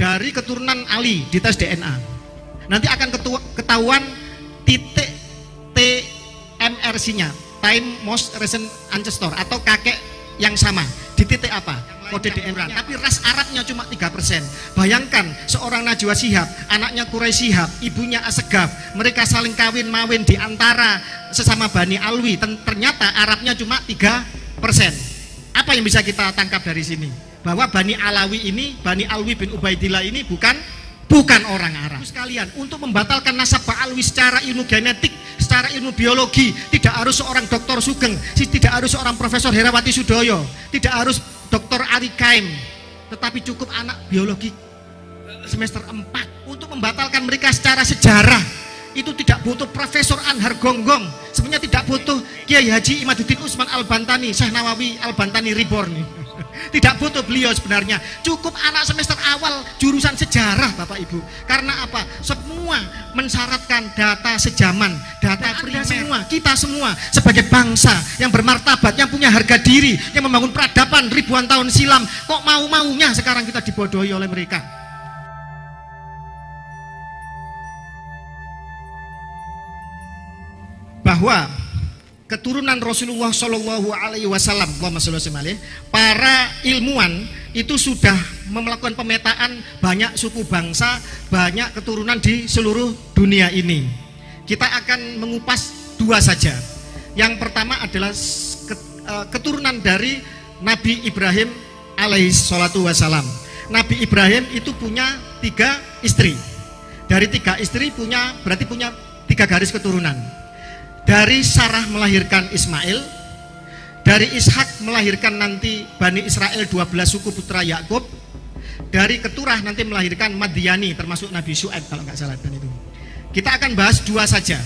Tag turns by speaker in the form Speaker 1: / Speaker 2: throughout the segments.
Speaker 1: dari keturunan Ali di tes DNA. Nanti akan ketahuan titik TMRC-nya, time most recent ancestor, atau kakek yang sama. Di titik apa? Kode DNA. Tapi ras Arabnya cuma 3%. Bayangkan seorang Najwa Shihab, anaknya Quraisy Shihab, ibunya Asegaf, mereka saling kawin mawin di antara sesama Bani Alwi. Ternyata Arabnya cuma 3%. Apa yang bisa kita tangkap dari sini? Bahwa Bani Alawi ini, Bani Alwi bin Ubaidillah ini bukan orang Arab. Sekalian, untuk membatalkan nasab Alwi secara ilmu genetik, secara ilmu biologi, tidak harus seorang Dr. Sugeng, tidak harus seorang Profesor Herawati Sudoyo, tidak harus Dr. Ari Kaim, tetapi cukup anak biologi semester 4. Untuk membatalkan mereka secara sejarah, itu tidak butuh Profesor Anhar Gonggong, sebenarnya tidak butuh Kiai Haji Imaduddin Utsman Al-Bantani, Syekh Nawawi Al-Bantani Reborn. Tidak butuh beliau sebenarnya, cukup anak semester awal jurusan sejarah Bapak Ibu. Karena apa? Semua mensyaratkan data sejaman, data primer. Semua, kita semua sebagai bangsa yang bermartabat, yang punya harga diri, yang membangun peradaban ribuan tahun silam, kok mau-maunya sekarang kita dibodohi oleh mereka. Bahwa keturunan Rasulullah Shallallahu Alaihi Wasallam, para ilmuwan itu sudah melakukan pemetaan banyak suku bangsa, banyak keturunan di seluruh dunia ini. Kita akan mengupas dua saja. Yang pertama adalah keturunan dari Nabi Ibrahim alaihi salatu wassalam. Nabi Ibrahim itu punya 3 istri. Dari 3 istri berarti punya 3 garis keturunan. Dari Sarah melahirkan Ismail, dari Ishak melahirkan nanti Bani Israel 12 suku putra Yakub, dari Keturah nanti melahirkan Madyani termasuk Nabi Syuaib kalau nggak salah. Dan itu kita akan bahas 2 saja.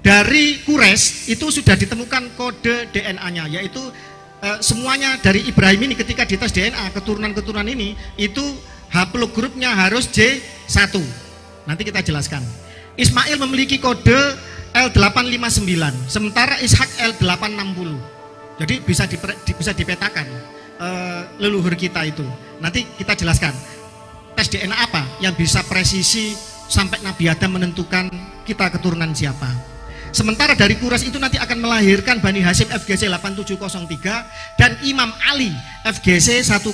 Speaker 1: Dari Quraisy itu sudah ditemukan kode DNA-nya, yaitu semuanya dari Ibrahim ini ketika dites DNA keturunan-keturunan ini itu haplogrupnya harus J1. Nanti kita jelaskan. Ismail memiliki kode L859, sementara Ishak L860. Jadi bisa dipetakan leluhur kita itu. Nanti kita jelaskan tes DNA apa yang bisa presisi sampai Nabi Adam menentukan kita keturunan siapa. Sementara dari Quraisy itu nanti akan melahirkan Bani Hashim FGC 8703 dan Imam Ali FGC 10500.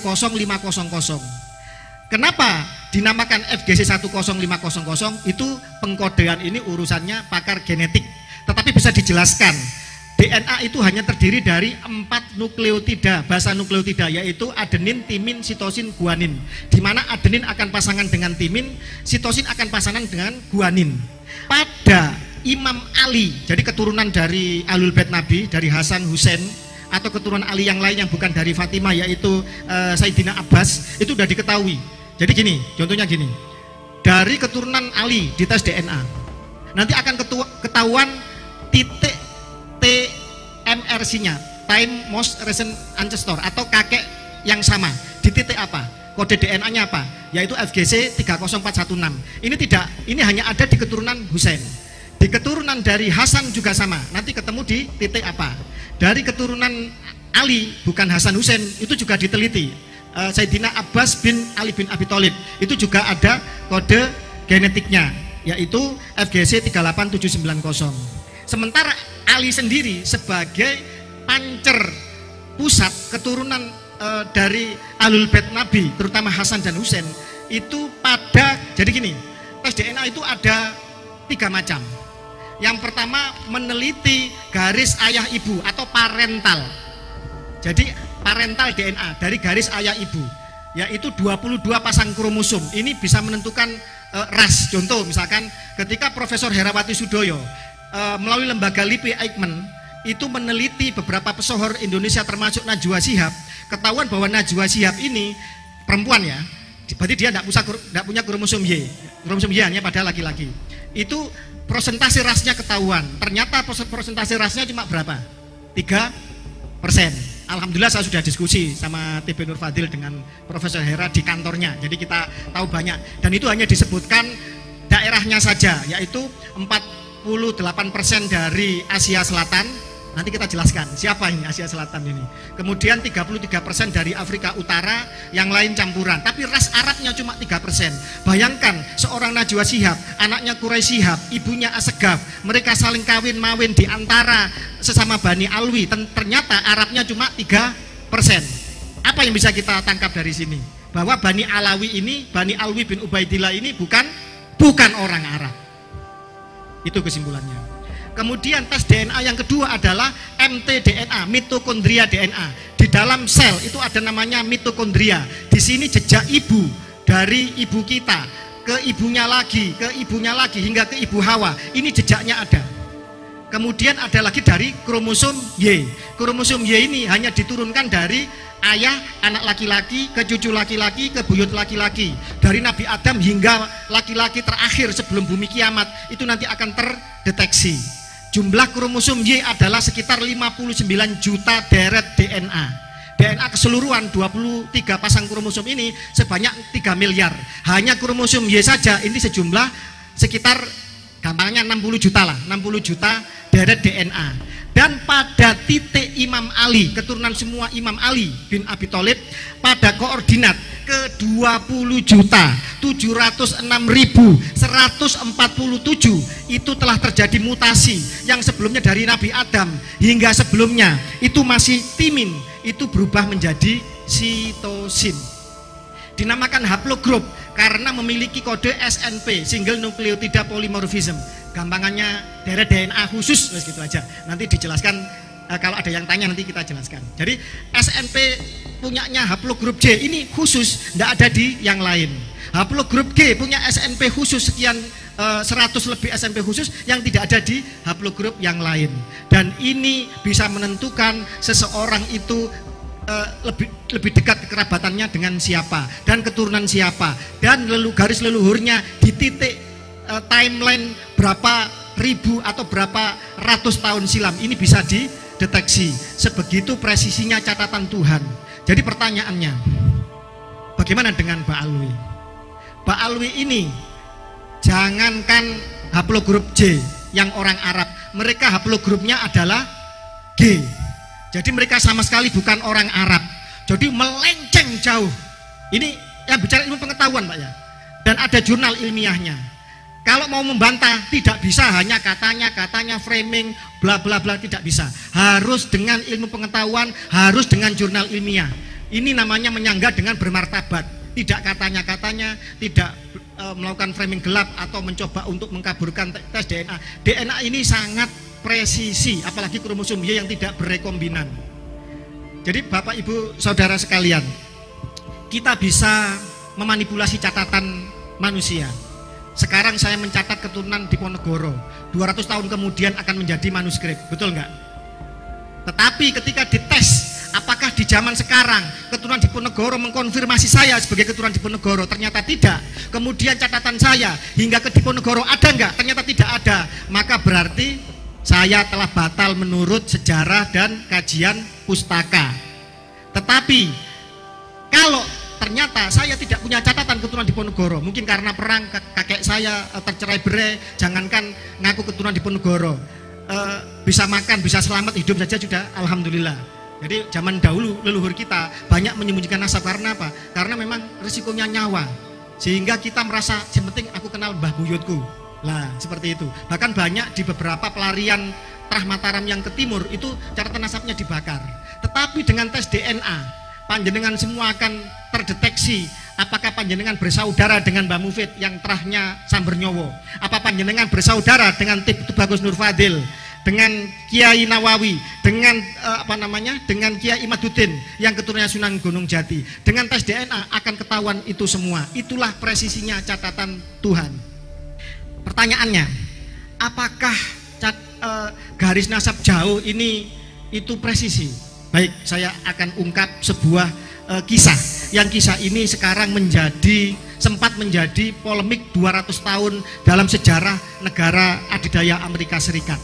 Speaker 1: Kenapa dinamakan FGC 10500? Itu pengkodean ini urusannya pakar genetik. Tetapi bisa dijelaskan, DNA itu hanya terdiri dari 4 nukleotida, basa nukleotida, yaitu adenin, timin, sitosin, guanin. Di mana adenin akan pasangan dengan timin, sitosin akan pasangan dengan guanin. Pada Imam Ali, jadi keturunan dari Ahlul Bait Nabi, dari Hasan Husain, atau keturunan Ali yang lain yang bukan dari Fatimah, yaitu Sayyidina Abbas, itu sudah diketahui. Jadi gini, contohnya gini, dari keturunan Ali di tes DNA, nanti akan ketahuan titik TMRC-nya, time most recent ancestor, atau kakek yang sama. Di titik apa? Kode DNA-nya apa? Yaitu FGC 30416. Ini hanya ada di keturunan Husain. Di keturunan dari Hasan juga sama. Nanti ketemu di titik apa? Dari keturunan Ali, bukan Hasan Husain, itu juga diteliti. Sayyidina Abbas bin Ali bin Abi Thalib itu juga ada kode genetiknya, yaitu FGC 38790. Sementara Ali sendiri sebagai pancer pusat keturunan dari Ahlul Bait Nabi, terutama Hasan dan Husain, itu jadi gini, tes DNA itu ada 3 macam. Yang pertama meneliti garis ayah ibu atau parental. Jadi parental DNA dari garis ayah ibu, yaitu 22 pasang kromosom. Ini bisa menentukan ras. Contoh misalkan ketika Profesor Herawati Sudoyo melalui lembaga LIPI Eijkman itu meneliti beberapa pesohor Indonesia termasuk Najwa Shihab, ketahuan bahwa Najwa Shihab ini perempuan ya, berarti dia tidak punya kromosom Y. Kromosom Y hanya pada laki-laki. Itu persentase rasnya ketahuan. Ternyata persentase rasnya cuma berapa? 3%. Alhamdulillah saya sudah diskusi sama TB Nur Fadil dengan Profesor Hera di kantornya. Jadi kita tahu banyak. Dan itu hanya disebutkan daerahnya saja, yaitu 48% dari Asia Selatan, Nanti kita jelaskan siapa ini Asia Selatan ini. Kemudian 33% dari Afrika Utara, yang lain campuran. Tapi ras Arabnya cuma 3%. Bayangkan seorang Najwa Shihab, anaknya Quraisy Shihab, ibunya Asegaf. Mereka saling kawin-mawin di antara sesama Bani Alwi. Ternyata Arabnya cuma 3%. Apa yang bisa kita tangkap dari sini? Bahwa Bani Alawi ini, Bani Alwi bin Ubaidillah ini bukan orang Arab. Itu kesimpulannya. Kemudian tes DNA yang kedua adalah mtDNA, mitokondria DNA. Di dalam sel itu ada namanya mitokondria. Di sini jejak ibu, dari ibu kita ke ibunya lagi hingga ke ibu Hawa. Ini jejaknya ada. Kemudian ada lagi dari kromosom Y. Kromosom Y ini hanya diturunkan dari ayah, anak laki-laki, ke cucu laki-laki, ke buyut laki-laki. Dari Nabi Adam hingga laki-laki terakhir sebelum bumi kiamat, itu nanti akan terdeteksi. Jumlah kromosom Y adalah sekitar 59 juta deret DNA. DNA keseluruhan 23 pasang kromosom ini sebanyak 3 miliar. Hanya kromosom Y saja ini sejumlah sekitar gampangnya 60 juta lah, 60 juta deret DNA. Dan pada titik Imam Ali, keturunan semua Imam Ali bin Abi Thalib, pada koordinat ke 20.706.147 itu telah terjadi mutasi. Yang sebelumnya dari Nabi Adam hingga sebelumnya itu masih timin, itu berubah menjadi sitosin. Dinamakan haplogroup karena memiliki kode SNP, single nucleotide polymorphism. Gampangannya deret DNA khusus, gitu aja. Nanti dijelaskan, kalau ada yang tanya nanti kita jelaskan. Jadi SNP punyanya haplogroup J ini khusus, tidak ada di yang lain. Haplogroup G punya SNP khusus sekian 100 lebih SNP khusus yang tidak ada di haplogroup yang lain. Dan ini bisa menentukan seseorang itu lebih dekat kekerabatannya dengan siapa dan keturunan siapa, dan garis leluhurnya di titik timeline berapa ribu atau berapa ratus tahun silam ini bisa dideteksi. Sebegitu presisinya catatan Tuhan. Jadi pertanyaannya, bagaimana dengan Mbak Alwi? Mbak Alwi ini jangankan haplogroup J yang orang Arab, mereka haplogrupnya adalah G. Jadi mereka sama sekali bukan orang Arab. Jadi melenceng jauh. Ini yang bicara ilmu pengetahuan, Pak ya. Dan ada jurnal ilmiahnya. Kalau mau membantah tidak bisa hanya katanya framing bla bla bla, tidak bisa. Harus dengan ilmu pengetahuan, harus dengan jurnal ilmiah. Ini namanya menyangga dengan bermartabat. Tidak katanya, tidak melakukan framing gelap atau mencoba untuk mengkaburkan tes DNA. DNA ini sangat presisi, apalagi kromosom Y yang tidak berekombinan. Jadi Bapak Ibu Saudara sekalian, kita bisa memanipulasi catatan manusia. Sekarang saya mencatat keturunan Diponegoro, 200 tahun kemudian akan menjadi manuskrip, betul nggak? Tetapi ketika dites, apakah di zaman sekarang keturunan Diponegoro mengkonfirmasi saya sebagai keturunan Diponegoro? Ternyata tidak. Kemudian catatan saya hingga ke Diponegoro ada nggak? Ternyata tidak ada. Maka berarti saya telah batal menurut sejarah dan kajian pustaka. Tetapi kalau ternyata saya tidak punya catatan keturunan Diponegoro, mungkin karena perang kakek saya tercerai berai, jangankan ngaku keturunan Diponegoro, bisa makan, bisa selamat hidup saja sudah alhamdulillah. Jadi zaman dahulu leluhur kita banyak menyembunyikan nasab karena apa? Karena memang risikonya nyawa, sehingga kita merasa yang penting aku kenal mbah buyutku. Lah seperti itu. Bahkan banyak di beberapa pelarian Trah Mataram yang ke timur itu catatan nasabnya dibakar. Tetapi dengan tes DNA panjenengan semua akan terdeteksi apakah panjenengan bersaudara dengan Mbah Mufid yang terahnya Sambernyowo, apa panjenengan bersaudara dengan Tubagus Nur Fadil, dengan Kiai Nawawi, dengan dengan Kiai Imaduddin yang keturunannya Sunan Gunung Jati. Dengan tes DNA akan ketahuan itu semua. Itulah presisinya catatan Tuhan. Pertanyaannya, apakah garis nasab jauh ini itu presisi? Baik, saya akan ungkap sebuah kisah. Yang kisah ini sekarang sempat menjadi polemik 200 tahun dalam sejarah negara adidaya Amerika Serikat.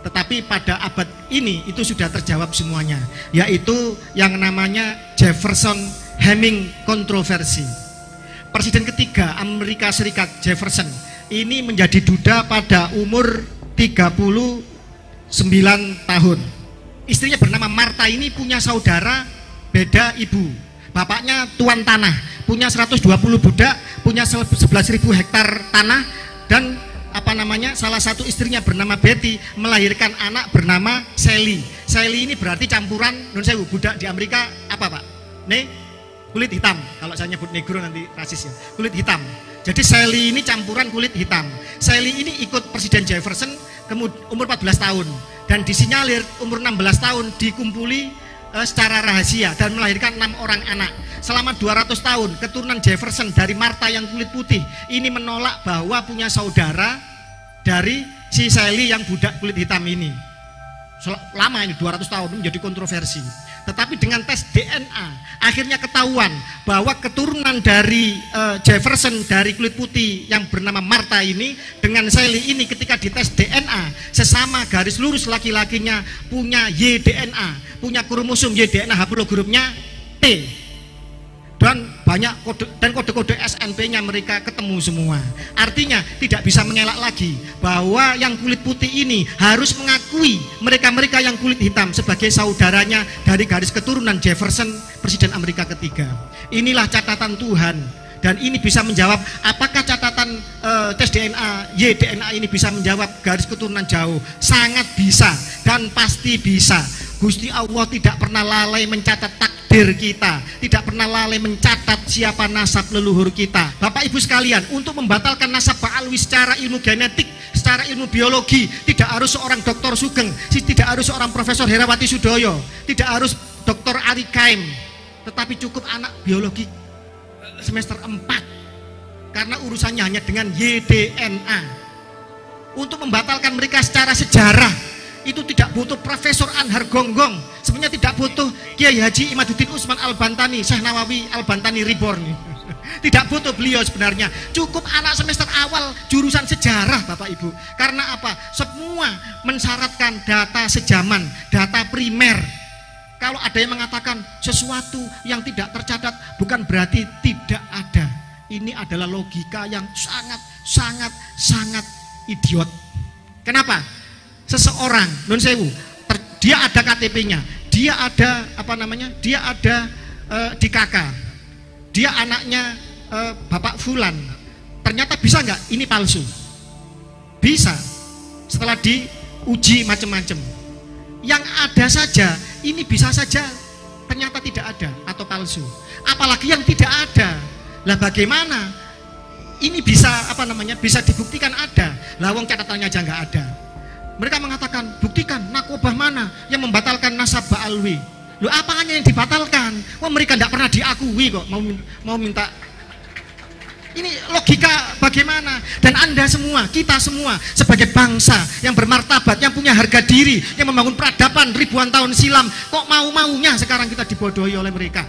Speaker 1: Tetapi pada abad ini itu sudah terjawab semuanya, yaitu yang namanya Jefferson-Heming kontroversi. Presiden ketiga Amerika Serikat Jefferson ini menjadi duda pada umur 39 tahun. istrinya bernama Marta ini punya saudara beda ibu. Bapaknya tuan tanah, punya 120 budak, punya 11.000 hektar tanah, dan salah satu istrinya bernama Betty melahirkan anak bernama Sally. Sally ini berarti campuran nun sewu, budak di Amerika apa Pak? Kulit hitam. Kalau saya nyebut negro nanti rasis ya. Kulit hitam. Jadi Sally ini campuran kulit hitam. Sally ini ikut Presiden Jefferson umur 14 tahun dan disinyalir umur 16 tahun dikumpuli secara rahasia dan melahirkan 6 orang anak. Selama 200 tahun keturunan Jefferson dari Martha yang kulit putih ini menolak bahwa punya saudara dari si Sally yang budak kulit hitam ini. Lama ini 200 tahun menjadi kontroversi. Tetapi dengan tes DNA akhirnya ketahuan bahwa keturunan dari Jefferson dari kulit putih yang bernama Martha ini dengan Sally ini ketika dites DNA sesama garis lurus laki-lakinya punya YDNA, punya kromosom YDNA haplogrupnya T. Dan banyak kode-kode SNP-nya mereka ketemu semua. Artinya tidak bisa mengelak lagi bahwa yang kulit putih ini harus mengakui mereka-mereka yang kulit hitam sebagai saudaranya dari garis keturunan Jefferson, Presiden Amerika ketiga. Inilah catatan Tuhan. Dan ini bisa menjawab apakah catatan tes DNA YDNA ini bisa menjawab garis keturunan jauh. Sangat bisa dan pasti bisa. Gusti Allah tidak pernah lalai mencatat takdir kita, tidak pernah lalai mencatat siapa nasab leluhur kita. Bapak Ibu sekalian, untuk membatalkan nasab Ba'alwi secara ilmu genetik, secara ilmu biologi, tidak harus seorang Dr. Sugeng, tidak harus seorang Profesor Herawati Sudoyo, tidak harus Dr. Ari Kaim, tetapi cukup anak biologi semester 4 karena urusannya hanya dengan YDNA. Untuk membatalkan mereka secara sejarah itu tidak butuh Profesor Anhar Gonggong, sebenarnya tidak butuh Kiai Haji Imaduddin Utsman Al-Bantani, Syekh Nawawi Al-Bantani Reborn. Tidak butuh beliau sebenarnya, cukup anak semester awal jurusan sejarah Bapak Ibu. Karena apa? Semua mensyaratkan data sejaman, data primer. Kalau ada yang mengatakan sesuatu yang tidak tercatat bukan berarti tidak ada. Ini adalah logika yang sangat idiot. Kenapa? Seseorang nun sewu, dia ada KTP-nya, dia ada dia ada di KK, dia anaknya Bapak Fulan, ternyata bisa nggak ini palsu? Bisa, setelah diuji macam-macam. Yang ada saja ini bisa saja ternyata tidak ada atau palsu, apalagi yang tidak ada. Lah bagaimana ini bisa bisa dibuktikan ada? Lah wong catatannya aja nggak ada. Mereka mengatakan, buktikan nakobah mana yang membatalkan nasab Ba'alwi. Loh, apanya yang dibatalkan? Wah, mereka tidak pernah diakui kok, mau minta. Ini logika bagaimana? Dan Anda semua, kita semua sebagai bangsa yang bermartabat, yang punya harga diri, yang membangun peradaban ribuan tahun silam, kok mau-maunya sekarang kita dibodohi oleh mereka?